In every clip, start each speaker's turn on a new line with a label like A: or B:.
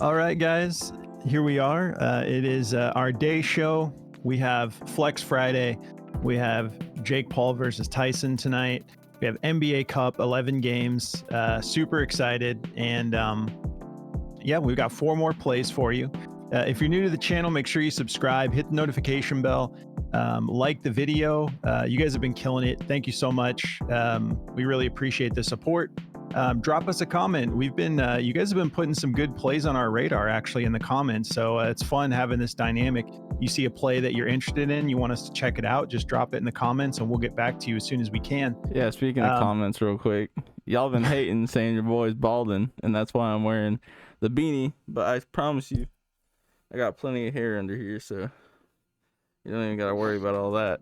A: All right, guys, here we are. It is our day show. We have Flex Friday. We have Jake Paul versus Tyson tonight. We have NBA Cup, 11 games. Super excited. And yeah, we've got 4 more plays for you. If you're new to the channel, make sure you subscribe, hit the notification bell, like the video. You guys have been killing it. Thank you so much. We really appreciate the support. Drop us a comment. We've been, you guys have been putting some good plays on our radar actually in the comments. So it's fun having this dynamic. You see a play that you're interested in, you want us to check it out, just drop it in the comments and we'll get back to you as soon as we can.
B: Yeah, speaking of comments real quick, y'all been hating saying your boy's balding, and that's why I'm wearing the beanie. But I promise you, I got plenty of hair under here, so you don't even got to worry about all that.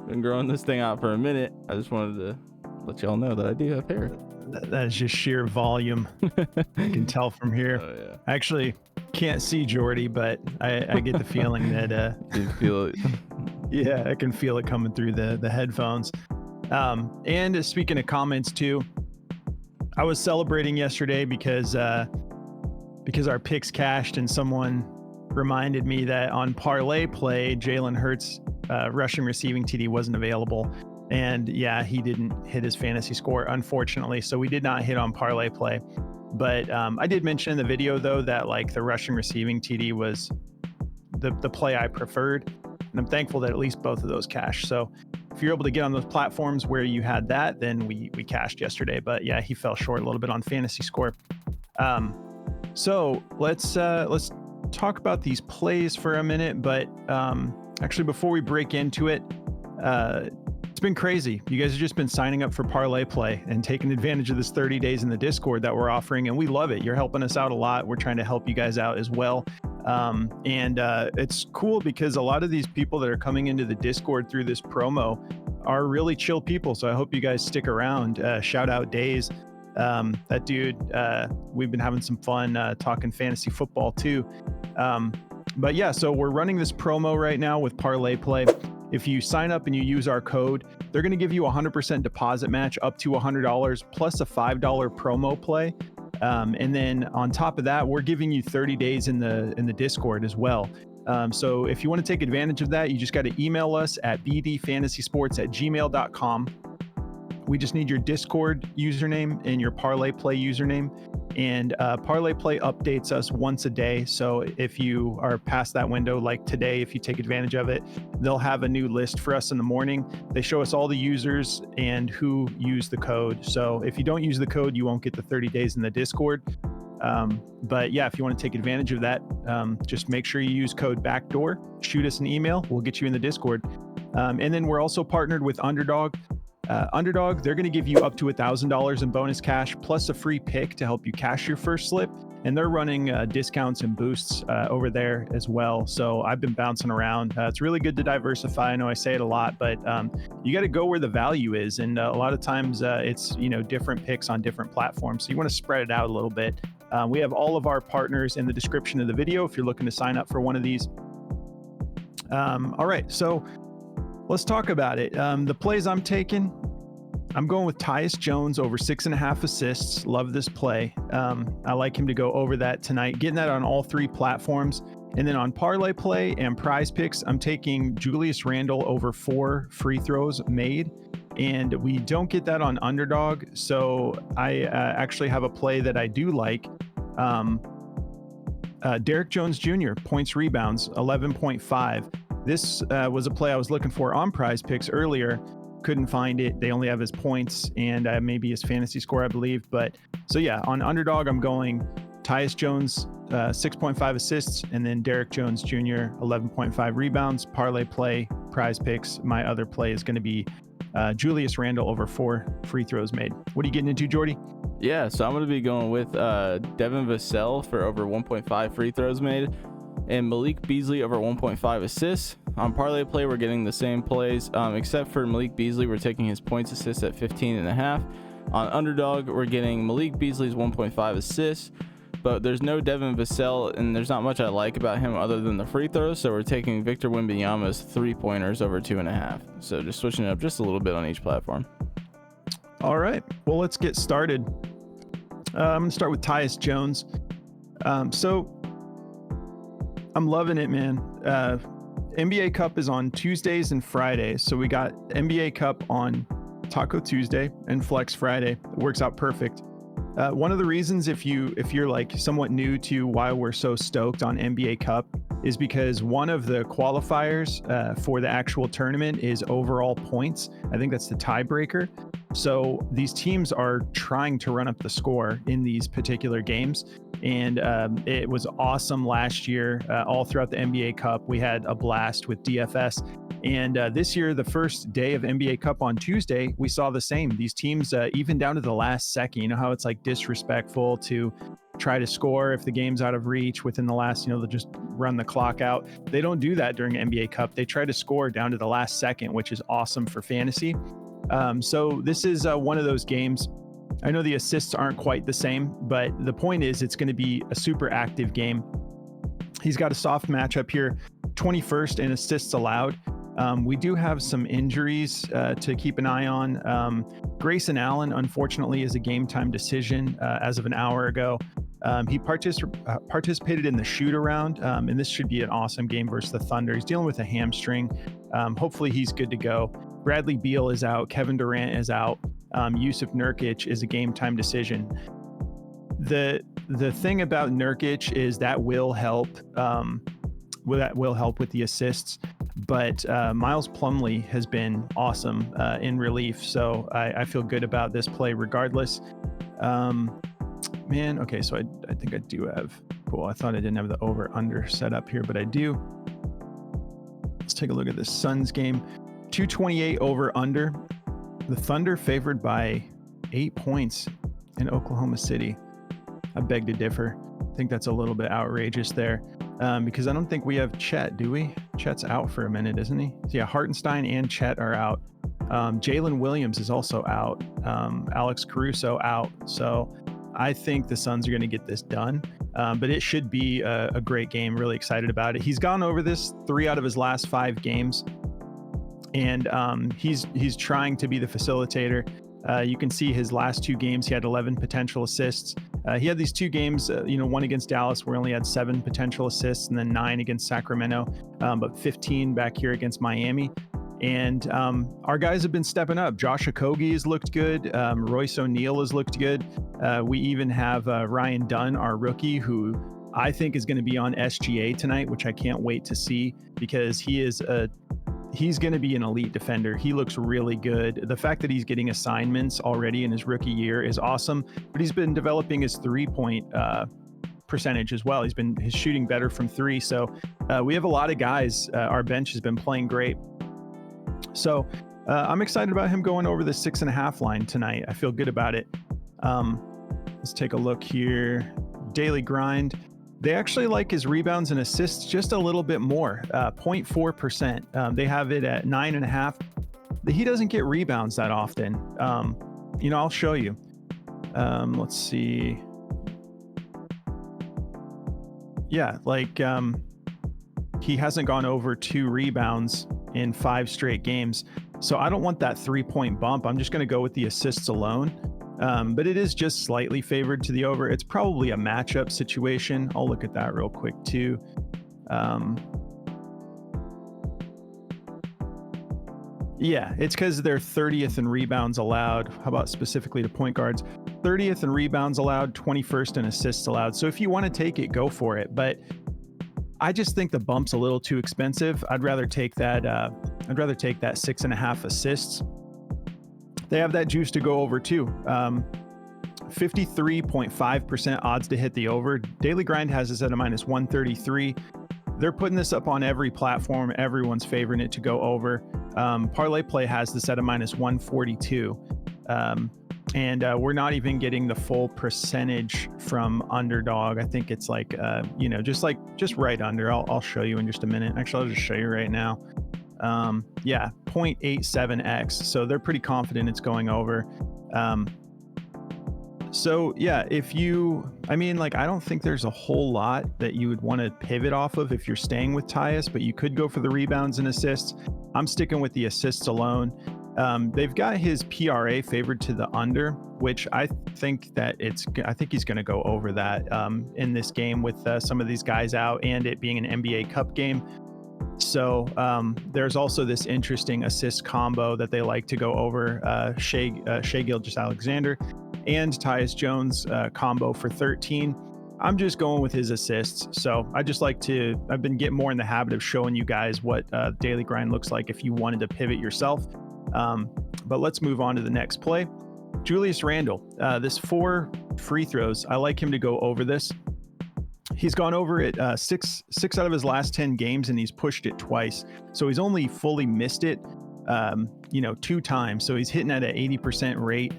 B: Been growing this thing out for a minute. I just wanted to let y'all know that I do have hair.
A: That is just sheer volume. I can tell from here.
B: Oh, yeah.
A: I actually can't see Jordy, but I get the feeling that
B: You feel it.
A: yeah, I can feel it coming through the headphones. And speaking of comments too, I was celebrating yesterday because our picks cashed, and someone reminded me that on Parlay play, Jalen Hurts rushing receiving TD wasn't available. And yeah, he didn't hit his fantasy score, unfortunately. So we did not hit on Parlay play. But I did mention in the video, though, that like the rushing receiving TD was the play I preferred. And I'm thankful that at least both of those cashed. So if you're able to get on those platforms where you had that, then we cashed yesterday. But yeah, he fell short a little bit on fantasy score. So let's talk about these plays for a minute. But actually, before we break into it, it's been crazy. You guys have just been signing up for Parlay Play and taking advantage of this 30 days in the Discord that we're offering, and we love it. You're helping us out a lot. We're trying to help you guys out as well. And it's cool because a lot of these people that are coming into the Discord through this promo are really chill people. So I hope you guys stick around. Shout out Days. That dude, we've been having some fun talking fantasy football too. But yeah, so we're running this promo right now with Parlay Play. If you sign up and you use our code, they're going to give you a 100% deposit match up to $100 plus a $5 promo play. And then on top of that, we're giving you 30 days in the Discord as well. So if you want to take advantage of that, you just got to email us at bdfantasysports@gmail.com. We just need your Discord username and your Parlay Play username. And Parlay Play updates us once a day. So if you are past that window, like today, if you take advantage of it, they'll have a new list for us in the morning. They show us all the users and who used the code. So if you don't use the code, you won't get the 30 days in the Discord. But yeah, if you want to take advantage of that, just make sure you use code BACKDOOR. Shoot us an email. We'll get you in the Discord. And then we're also partnered with Underdog. Underdog, they're going to give you up to $1,000 in bonus cash plus a free pick to help you cash your first slip. And they're running discounts and boosts over there as well. So I've been bouncing around. It's really good to diversify. I know I say it a lot, but you got to go where the value is. And a lot of times it's, different picks on different platforms. So you want to spread it out a little bit. We have all of our partners in the description of the video if you're looking to sign up for one of these. All right, so let's talk about it. The plays I'm taking, I'm going with Tyus Jones over 6.5 assists. Love this play. I like him to go over that tonight, getting that on all 3 platforms. And then on Parlay Play and Prizepicks, I'm taking Julius Randle over 4 free throws made. And we don't get that on Underdog. So I actually have a play that I do like. Derek Jones Jr., points, rebounds, 11.5. This was a play I was looking for on Prizepicks earlier. Couldn't find it. They only have his points and maybe his fantasy score, I believe. But so yeah, on Underdog, I'm going Tyus Jones, 6.5 assists, and then Derek Jones Jr., 11.5 rebounds. Parlay Play, Prizepicks. My other play is going to be Julius Randle over 4 free throws made. What are you getting into, Jordy?
B: Yeah, so I'm going to be going with Devin Vassell for over 1.5 free throws made, and Malik Beasley over 1.5 assists. On Parlay Play, we're getting the same plays, except for Malik Beasley, we're taking his points assists at 15.5. On Underdog, we're getting Malik Beasley's 1.5 assists, but there's no Devin Vassell, and there's not much I like about him other than the free throws, so we're taking Victor Wembanyama's 3-pointers over 2.5. So just switching it up just a little bit on each platform.
A: All right, well, let's get started. I'm going to start with Tyus Jones. So I'm loving it, man. NBA Cup is on Tuesdays and Fridays. So we got NBA Cup on Taco Tuesday and Flex Friday. It works out perfect. One of the reasons, if you're like somewhat new to why we're so stoked on NBA Cup, is because one of the qualifiers for the actual tournament is overall points. I think that's the tiebreaker. So these teams are trying to run up the score in these particular games. And it was awesome last year. All throughout the NBA Cup, we had a blast with DFS. And this year, the first day of NBA Cup on Tuesday, we saw the same. These teams, even down to the last second, you know how it's like disrespectful to try to score if the game's out of reach within the last, they'll just run the clock out. They don't do that during NBA Cup. They try to score down to the last second, which is awesome for fantasy. So this is one of those games. I know the assists aren't quite the same, but the point is it's going to be a super active game. He's got a soft matchup here, 21st in assists allowed. We do have some injuries to keep an eye on. Grayson Allen, unfortunately, is a game time decision as of an hour ago. He participated in the shoot around, and this should be an awesome game versus the Thunder. He's dealing with a hamstring. Hopefully he's good to go. Bradley Beal is out. Kevin Durant is out. Yusuf Nurkic is a game time decision. The thing about Nurkic is that will help. That will help with the assists. But Miles Plumlee has been awesome in relief, so I feel good about this play regardless. Man, okay, so I think I do have, cool, I thought I didn't have the over-under set up here, but I do. Let's take a look at the Suns game. 228 over-under. The Thunder favored by 8 points in Oklahoma City. I beg to differ. I think that's a little bit outrageous there. Because I don't think we have Chet, do we? Chet's out for a minute, isn't he? So yeah, Hartenstein and Chet are out. Jalen Williams is also out. Alex Caruso out. So I think the Suns are going to get this done. But it should be a great game. Really excited about it. He's gone over this 3 out of his last 5 games. And he's trying to be the facilitator. You can see his last 2 games, he had 11 potential assists. He had these 2 games, one against Dallas where he only had 7 potential assists, and then 9 against Sacramento, but 15 back here against Miami. And our guys have been stepping up. Josh Okogie has looked good. Royce O'Neal has looked good. We even have Ryan Dunn, our rookie, who I think is going to be on SGA tonight, which I can't wait to see, because he's going to be an elite defender. He looks really good. The fact that he's getting assignments already in his rookie year is awesome, but he's been developing his 3-point percentage as well. He's shooting better from 3. So we have a lot of guys. Our bench has been playing great. So I'm excited about him going over the 6.5 line tonight. I feel good about it. Let's take a look here. Daily grind. They actually like his rebounds and assists just a little bit more, 0.4%. They have it at 9.5. He doesn't get rebounds that often. I'll show you. Let's see. Yeah, he hasn't gone over 2 rebounds in 5 straight games. So I don't want that 3-point bump. I'm just going to go with the assists alone. But it is just slightly favored to the over. It's probably a matchup situation. I'll look at that real quick too. Yeah, it's because they're 30th in rebounds allowed. How about specifically to point guards? 30th in rebounds allowed, 21st in assists allowed. So if you want to take it, go for it. But I just think the bump's a little too expensive. I'd rather take that 6.5 assists. They have that juice to go over too. 53.5% odds to hit the over. Daily Grind has this at a -133. They're putting this up on every platform. Everyone's favoring it to go over. Parlay Play has this at a -142. And we're not even getting the full percentage from Underdog. I think it's just right under. I'll show you in just a minute. Actually, I'll just show you right now. 0.87x. So they're pretty confident it's going over. So yeah, I don't think there's a whole lot that you would want to pivot off of if you're staying with Tyus, but you could go for the rebounds and assists. I'm sticking with the assists alone. They've got his PRA favored to the under, which I think he's going to go over that in this game with some of these guys out and it being an NBA Cup game. So there's also this interesting assist combo that they like to go over, Shea Gilgeous-Alexander and Tyus Jones combo for 13. I'm just going with his assists. So I've been getting more in the habit of showing you guys what daily grind looks like if you wanted to pivot yourself. But let's move on to the next play. Julius Randle, this 4 free throws. I like him to go over this. He's gone over it six out of his last 10 games, and he's pushed it twice. So he's only fully missed it, 2 times. So he's hitting at an 80% rate.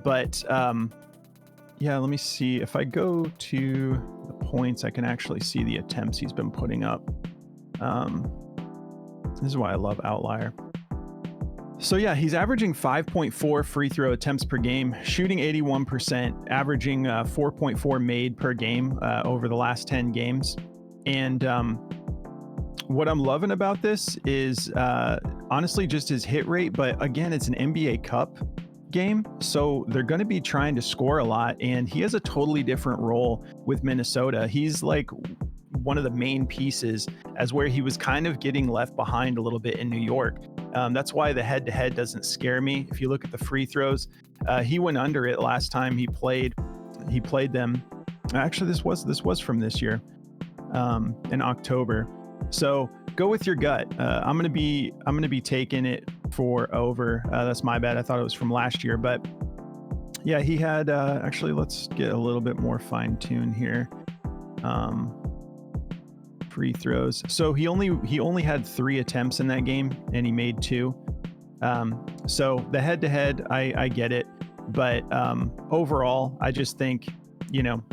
A: But let me see. If I go to the points, I can actually see the attempts he's been putting up. This is why I love Outlier. So yeah, he's averaging 5.4 free throw attempts per game, shooting 81%, averaging 4.4 made per game over the last 10 games. And what I'm loving about this is honestly just his hit rate. But again, it's an NBA Cup game, so they're going to be trying to score a lot. And he has a totally different role with Minnesota. He's like one of the main pieces, as where he was kind of getting left behind a little bit in New York. That's why the head-to-head doesn't scare me. If you look at the free throws, he went under it last time he played them. Actually, this was from this year, in October. So go with your gut. I'm gonna be taking it for over. That's my bad. I thought it was from last year, but yeah, he had. Actually, let's get a little bit more fine-tuned here. Free throws. So he only had 3 attempts in that game, and he made 2. So the head-to-head, I get it, but overall, I just think,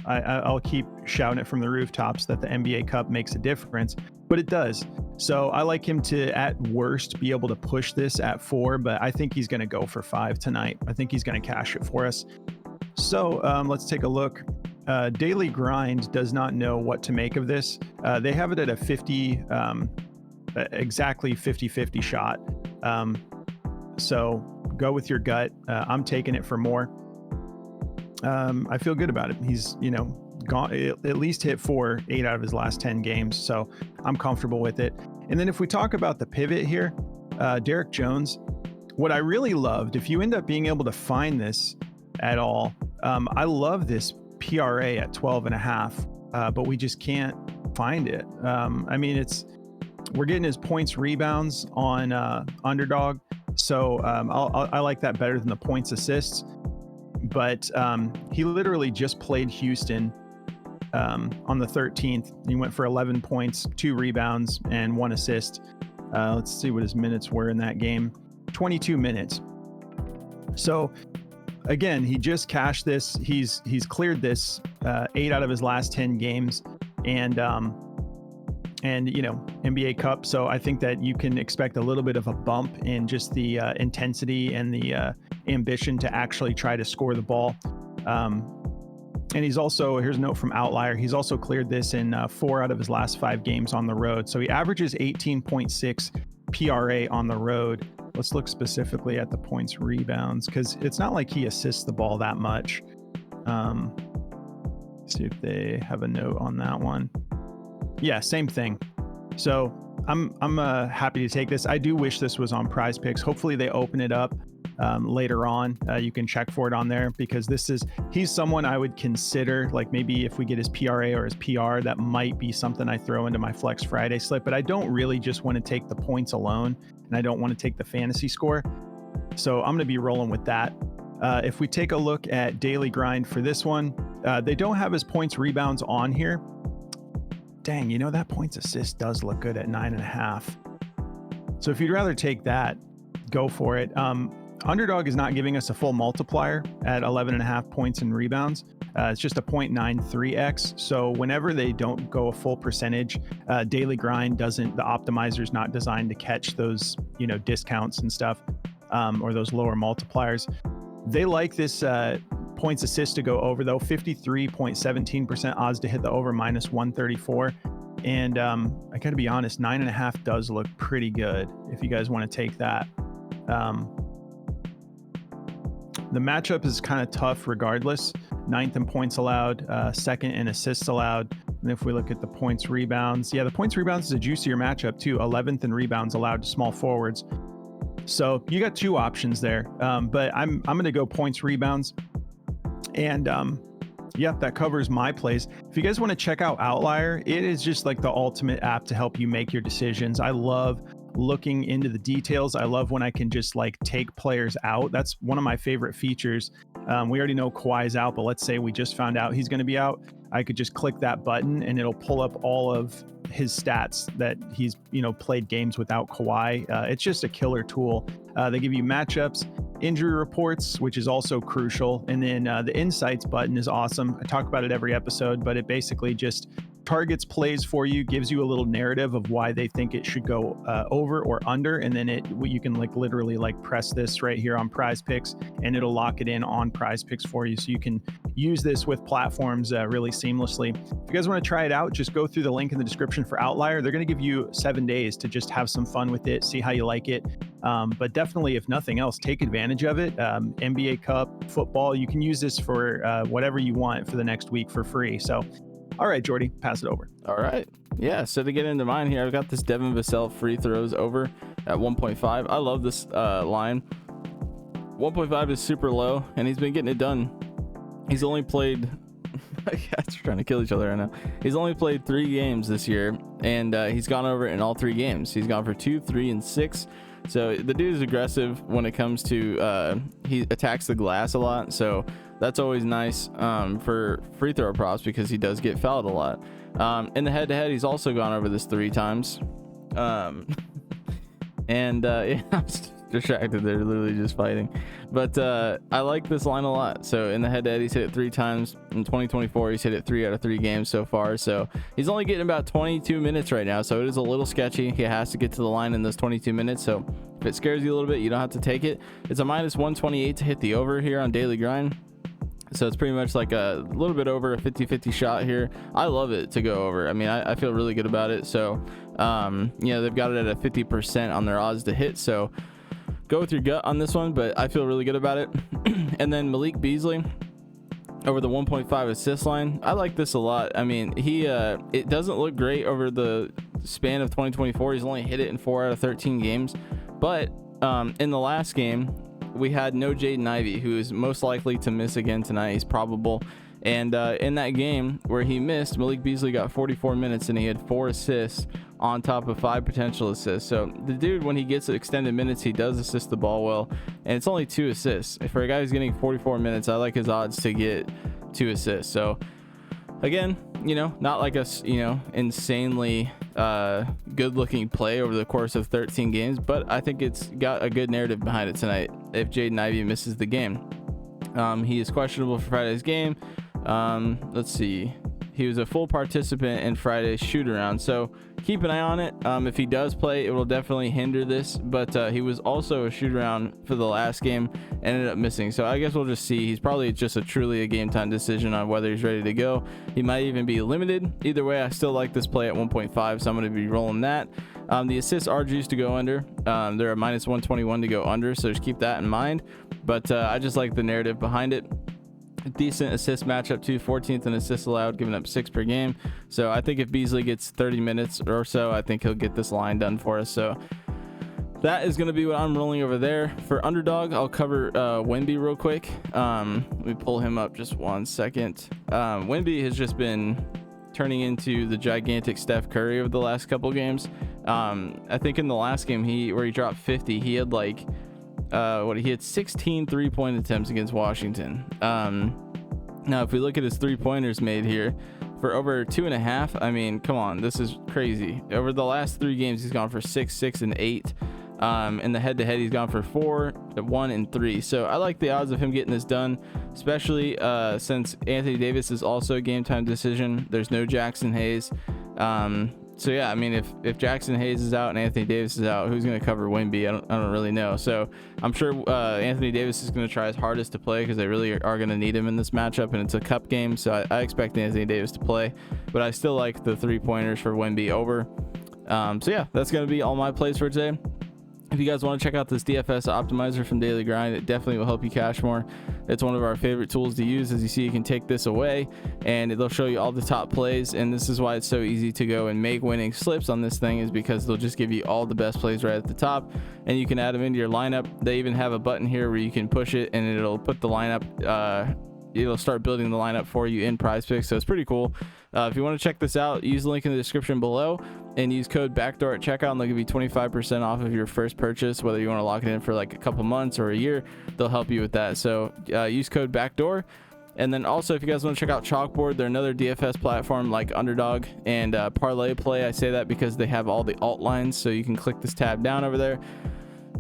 A: I'll keep shouting it from the rooftops that the NBA Cup makes a difference, but it does. So I like him to, at worst, be able to push this at 4, but I think he's going to go for 5 tonight. I think he's going to cash it for us. So let's take a look. Daily Grind does not know what to make of this. They have it at a 50, exactly 50-50 shot. So go with your gut. I'm taking it for more. I feel good about it. He's, gone, at least hit 8 out of his last 10 games. So I'm comfortable with it. And then if we talk about the pivot here, Derek Jones, what I really loved, if you end up being able to find this at all, I love this PRA at 12.5, but we just can't find it. We're getting his points rebounds on Underdog, so I like that better than the points assists. But he literally just played Houston on the 13th. He went for 11 points, 2 rebounds, and 1 assist. Let's see what his minutes were in that game. 22 minutes. So again, he just cashed this. He's cleared this 8 out of his last 10 games, and NBA Cup. So I think that you can expect a little bit of a bump in just the intensity and the ambition to actually try to score the ball. And he's also, here's a note from Outlier, he's also cleared this in 4 out of his last 5 games on the road. So he averages 18.6 PRA on the road. Let's look specifically at the points rebounds, because it's not like he assists the ball that much. See if they have a note on that one. Yeah, same thing. So I'm happy to take this. I do wish this was on Prizepicks. Hopefully they open it up later on. You can check for it on there, because he's someone I would consider, like maybe if we get his PRA or his PR, that might be something I throw into my Flex Friday slip, but I don't really just want to take the points alone, and I don't want to take the fantasy score. So I'm going to be rolling with that. If we take a look at Daily Grind for this one, they don't have his points rebounds on here. Dang, that points assist does look good at 9.5. So if you'd rather take that, go for it. Underdog is not giving us a full multiplier at 11.5 points and rebounds. It's just a 0.93x. So whenever they don't go a full percentage, Daily Grind doesn't, the optimizer's not designed to catch those, discounts and stuff, or those lower multipliers. They like this points assist to go over, though. 53.17% odds to hit the over, minus 134. And I gotta be honest, 9.5 does look pretty good if you guys want to take that. The matchup is kind of tough regardless. 9th in points allowed, 2nd in assists allowed. And if we look at the points rebounds, the points rebounds is a juicier matchup too. 11th in rebounds allowed to small forwards. So you got 2 options there. But I'm going to go points rebounds. And that covers my plays. If you guys want to check out Outlier, it is just like the ultimate app to help you make your decisions. I love looking into the details. I love when I can just like take players out. That's one of my favorite features. We already know Kawhi's out, but let's say we just found out he's going to be out. I could just click that button and it'll pull up all of his stats that he's, played games without Kawhi. It's just a killer tool. They give you matchups, injury reports, which is also crucial. And then the insights button is awesome. I talk about it every episode, but it basically just targets plays for you, gives you a little narrative of why they think it should go over or under, and then you can literally press this right here on Prizepicks and it'll lock it in on Prizepicks for you, so you can use this with platforms really seamlessly. If you guys want to try it out, just go through the link in the description for Outlier. They're going to give you 7 days to just have some fun with it, see how you like it. But definitely, if nothing else, take advantage of it. NBA Cup, football, you can use this for whatever you want for the next week for free. So all right, Jordy, pass it over.
B: All right. Yeah, so to get into mine here, I've got this Devin Vassell free throws over at 1.5. I love this line. 1.5 is super low, and he's been getting it done. He's only played... My cats are trying to kill each other right now. He's only played 3 games this year, and he's gone over in all 3 games. He's gone for 2, 3, and 6. So the dude is aggressive when it comes to... he attacks the glass a lot, so... That's always nice for free throw props because he does get fouled a lot. In the head-to-head, he's also gone over this 3 times. I'm distracted. They're literally just fighting. But I like this line a lot. So in the head-to-head, he's hit it 3 times. In 2024, he's hit it 3 out of 3 games so far. So he's only getting about 22 minutes right now. So it is a little sketchy. He has to get to the line in those 22 minutes. So if it scares you a little bit, you don't have to take it. It's a minus 128 to hit the over here on Daily Grind. So it's pretty much like a little bit over a 50-50 shot here. I love it to go over. I mean, I feel really good about it. So, they've got it at a 50% on their odds to hit. So go with your gut on this one, but I feel really good about it. And then Malik Beasley over the 1.5 assist line. I like this a lot. I mean, it doesn't look great over the span of 2024. He's only hit it in 4 out of 13 games. But in the last game, we had no Jaden Ivey, who is most likely to miss again tonight. He's probable. And in that game where he missed, Malik Beasley got 44 minutes and he had 4 assists on top of 5 potential assists. So the dude, when he gets extended minutes, he does assist the ball well. And it's only 2 assists. For a guy who's getting 44 minutes, I like his odds to get 2 assists. So again, not like a, insanely good looking play over the course of 13 games, but I think it's got a good narrative behind it tonight if Jaden Ivey misses the game. He is questionable for Friday's game. Let's see. He was a full participant in Friday's shoot around, so keep an eye on it. If he does play, it will definitely hinder this, but he was also a shoot around for the last game and ended up missing. So I guess we'll just see. He's probably just truly a game time decision on whether he's ready to go. He might even be limited. Either way, I still like this play at 1.5, so I'm going to be rolling that. The assists are juiced to go under. They're a minus 121 to go under, so just keep that in mind. But I just like the narrative behind it. Decent assist matchup too, 14th in assists allowed, giving up 6 per game. So I think if Beasley gets 30 minutes or so, I think he'll get this line done for us. So that is going to be what I'm rolling over there. For Underdog, I'll cover Wemby real quick. Let me pull him up just 1 second. Wemby has just been turning into the gigantic Steph Curry over the last couple games. I think in the last game where he dropped 50, he had he had 16 3-point attempts against Washington. Now if we look at his 3-pointers made here for over 2.5, I mean, come on, this is crazy. Over the last 3 games, he's gone for 6, 6, and 8. In the head-to-head, he's gone for 4, 1, and 3. So I like the odds of him getting this done, especially since Anthony Davis is also a game-time decision. There's no Jackson Hayes. So yeah, I mean, if Jackson Hayes is out and Anthony Davis is out, who's going to cover Wemby? I don't really know. So I'm sure Anthony Davis is going to try his hardest to play because they really are going to need him in this matchup, and it's a cup game. So I expect Anthony Davis to play, but I still like the 3-pointers for Wemby over. So yeah, that's going to be all my plays for today. If you guys want to check out this DFS optimizer from Daily Grind, it definitely will help you cash more. It's one of our favorite tools to use. As you see, you can take this away and it'll show you all the top plays, and this is why it's so easy to go and make winning slips on this thing, is because they'll just give you all the best plays right at the top, and you can add them into your lineup. They even have a button here where you can push it and it'll put the lineup, it'll start building the lineup for you in Prizepicks, so it's pretty cool. If you want to check this out, use the link in the description below and use code BACKDOOR at checkout, and they'll give you 25% off of your first purchase. Whether you want to lock it in for like a couple months or a year, they'll help you with that. So use code BACKDOOR. And then also, if you guys want to check out Chalkboard, they're another DFS platform like Underdog and Parlay Play. I say that because they have all the alt lines, so you can click this tab down over there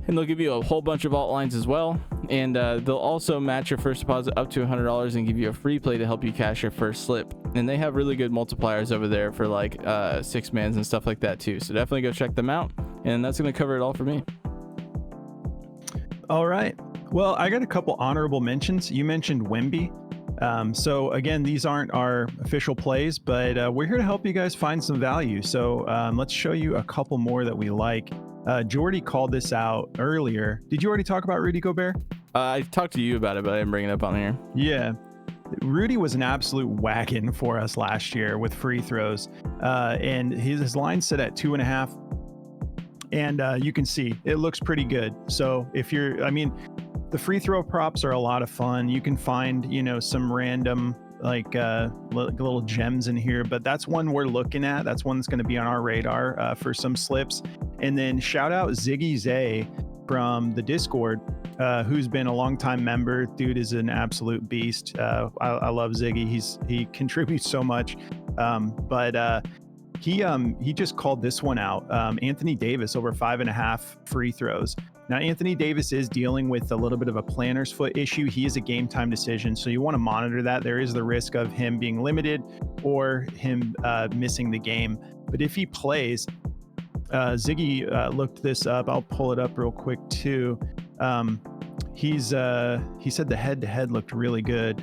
B: and they'll give you a whole bunch of alt lines as well, and they'll also match your first deposit up to $100 and give you a free play to help you cash your first slip. And they have really good multipliers over there for like six mans and stuff like that too, so definitely go check them out. And that's going to cover it all for me.
A: All right, well, I got a couple honorable mentions. You mentioned Wemby. So again, these aren't our official plays, but we're here to help you guys find some value. So let's show you a couple more that we like. Jordy called this out earlier. Did you already talk about Rudy Gobert?
B: I talked to you about it, but I didn't bring it up on here.
A: Yeah. Rudy was an absolute wagon for us last year with free throws. And his line set at 2.5. And you can see it looks pretty good. So if you're, I mean, the free throw props are a lot of fun. You can find, you know, some random like little gems in here, but that's one we're looking at. That's one that's going to be on our radar for some slips. And then shout out Ziggy Zay from the Discord, who's been a longtime member. Dude is an absolute beast. I love Ziggy. He contributes so much. But he just called this one out. Anthony Davis over 5.5 free throws. Now, Anthony Davis is dealing with a little bit of a planner's foot issue. He is a game time decision, so you want to monitor that. There is the risk of him being limited or him missing the game. But if he plays, Ziggy looked this up. I'll pull it up real quick too. He said the head-to-head looked really good.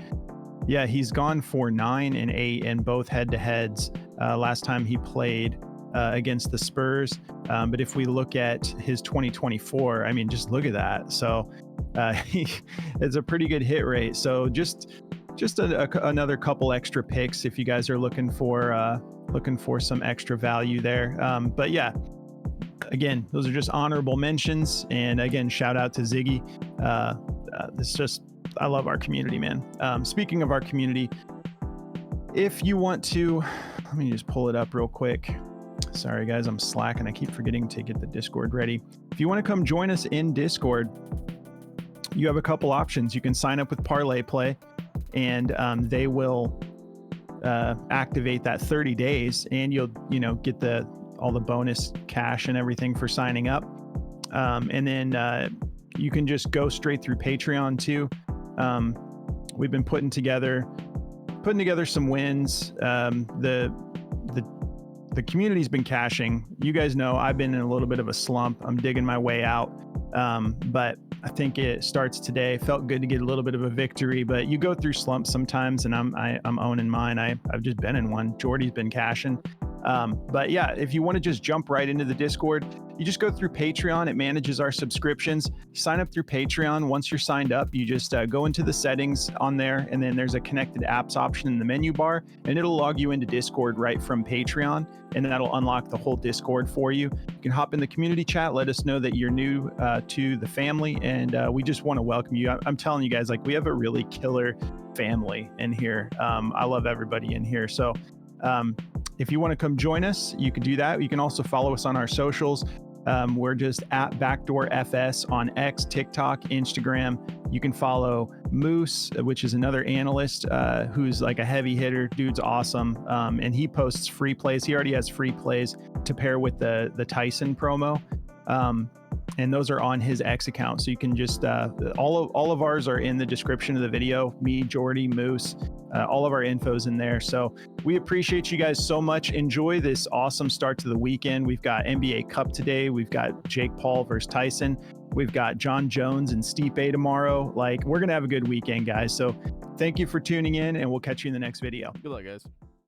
A: Yeah, he's gone for 9 and 8 in both head-to-heads last time he played against the Spurs. But if we look at his 2024, I mean, just look at that. So it's a pretty good hit rate. So just another couple extra picks if you guys are looking for some extra value there. But yeah, again, those are just honorable mentions. And again, shout out to Ziggy. It's just, I love our community, man. Speaking of our community, if you want to, let me just pull it up real quick. Sorry guys, I'm slacking. I keep forgetting to get the Discord ready. If you want to come join us in Discord, you have a couple options. You can sign up with Parlay Play, and they will activate that 30 days, and you'll get all the bonus cash and everything for signing up. And then you can just go straight through Patreon too. We've been putting together some wins. The community's been cashing. You guys know I've been in a little bit of a slump. I'm digging my way out. But I think it starts today. Felt good to get a little bit of a victory, but you go through slumps sometimes, and I'm owning mine. I've just been in one. Jordy's been cashing. But yeah, if you want to just jump right into the Discord, you just go through Patreon. It manages our subscriptions. You sign up through Patreon. Once you're signed up, you just go into the settings on there, and then there's a connected apps option in the menu bar, and it'll log you into Discord right from Patreon, and that'll unlock the whole Discord for you. You can hop in the community chat, let us know that you're new to the family, and we just want to welcome you. I'm telling you guys, like, we have a really killer family in here. I love everybody in here. So if you want to come join us, you can do that. You can also follow us on our socials. We're just at BackdoorFS on X, TikTok, Instagram. You can follow Moose, which is another analyst who's like a heavy hitter. Dude's awesome. And he posts free plays. He already has free plays to pair with the Tyson promo. And those are on his X account. So you can just, all of ours are in the description of the video. Me, Jordy, Moose, all of our info's in there. So we appreciate you guys so much. Enjoy this awesome start to the weekend. We've got NBA Cup today. We've got Jake Paul versus Tyson. We've got John Jones and Stipe tomorrow. Like, we're going to have a good weekend, guys. So thank you for tuning in, and we'll catch you in the next video.
B: Good luck, guys.